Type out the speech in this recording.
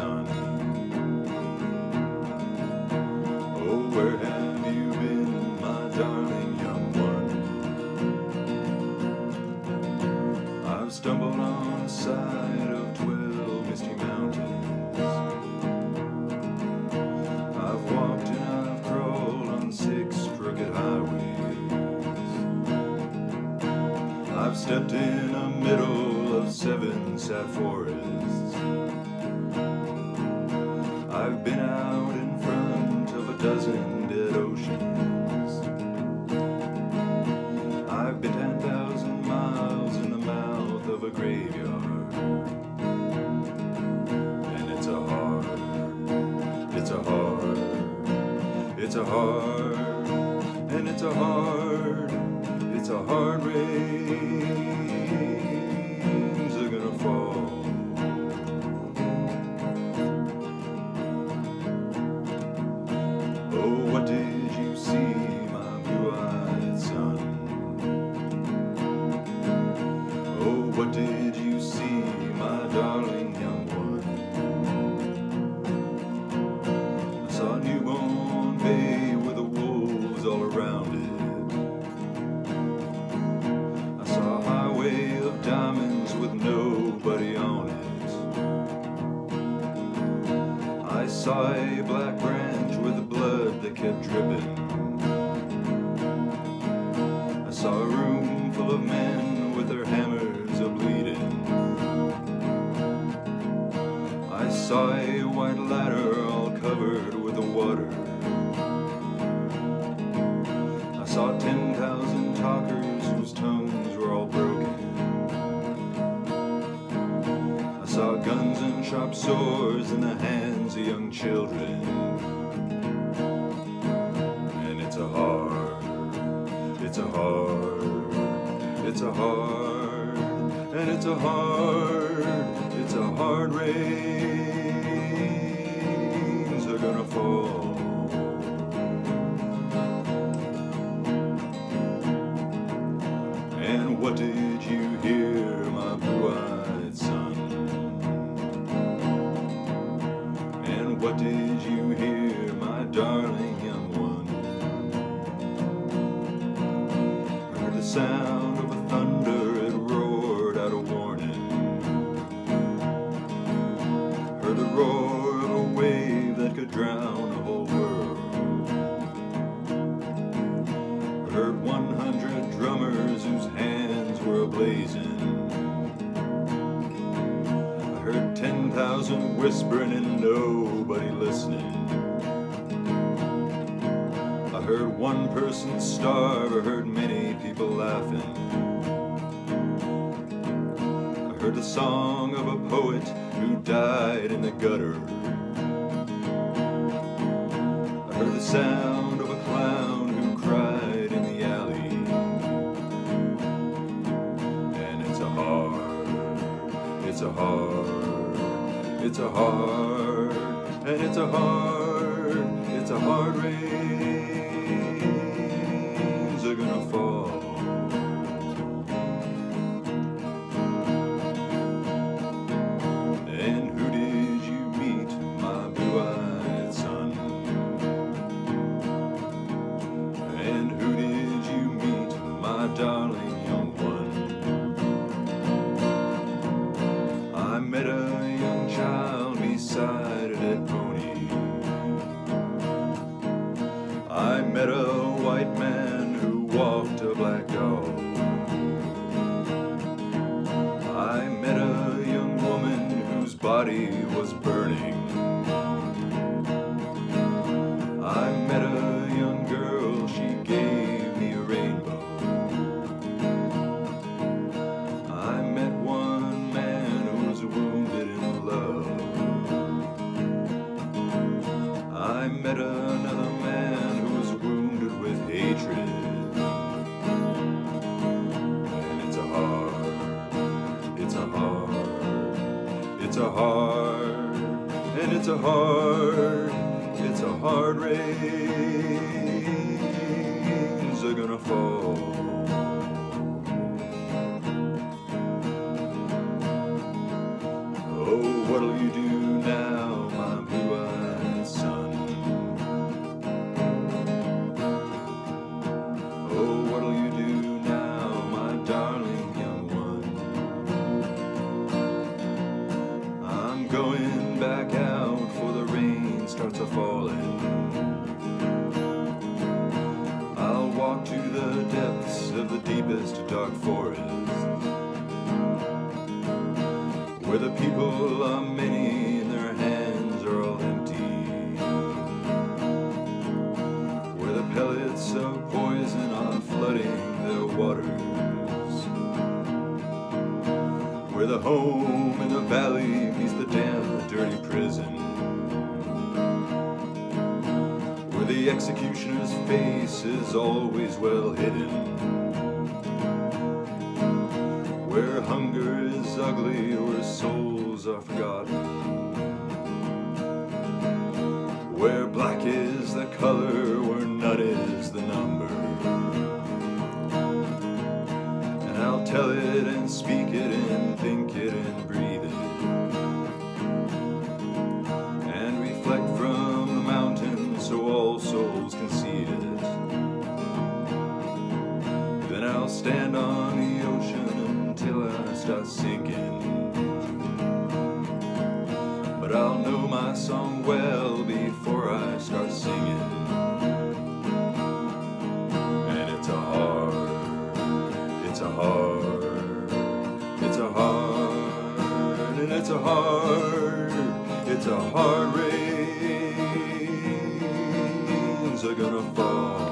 son. Oh, where have you been, my darling young one? I've stumbled on the side of 12 misty mountains. I've walked and I've crawled on 6 crooked highways. I've stepped in the middle of 7 sad forests. I've been out in front of a dozen dead oceans. I've been 10,000 miles in the mouth of a graveyard. And it's a hard, and it's a hard, rains are gonna fall. Oh, what did you see, my blue-eyed son? Oh, what did you see, my darling young one? I saw a newborn babe with the wolves all around it. I saw a highway of diamonds with nobody on it. I saw a black branch with the blood that kept dripping. I saw a room full of men with their hammers a-bleeding. I saw a white ladder all covered with the water. I saw 10,000 talkers whose tongues were all broken. I saw guns and sharp swords in the hands of young children. And it's a hard, it's a hard, it's a hard, and it's a hard rains are gonna fall. And what did you hear, my blue-eyed son? And what did you hear, my darling young one? I heard the sound of a thunder, it roared out a warning. Heard the roar of a wave that could drown a whole world. I heard 100 drummers whose hands were ablazing. I heard 10,000 whispering and nobody listening. I heard one person starve, I heard many people laughing. I heard the song of a poet who died in the gutter. I heard the sound of a clown who cried in the alley. And it's a hard, it's a hard, it's a hard, and it's a hard rains are gonna fall. And who did you meet, my blue-eyed son? And who did you meet, my darling young one? I met a young child beside a dead pony. I met a white man who walked a black dog. I met a young woman whose body was burning. I met a young girl, she gave me a rainbow. I met one man who was wounded in love. I met another man who was wounded with hatred. And it's a hard, it's a hard, it's a hard, and it's a hard rains are gonna fall. Oh, what'll you do now, coming back out, for the rain starts a-falling. I'll walk to the depths of the deepest dark forest, where the people are many and their hands are all empty, where the pellets of poison are flooding their waters, where the home in the valley meets the damp, dirty prison, where the executioner's face is always well hidden, where hunger is ugly, where souls are forgotten, where black is the color, where none is the number. And I'll tell it and speak it and think it and breathe it, and reflect from the mountain so all souls can see it. Then I'll stand on the ocean until I start sinking, but I'll know my song well before I start singing. And it's a hard, it's a hard, it's a hard, and it's a hard, it's a hard rains are gonna fall.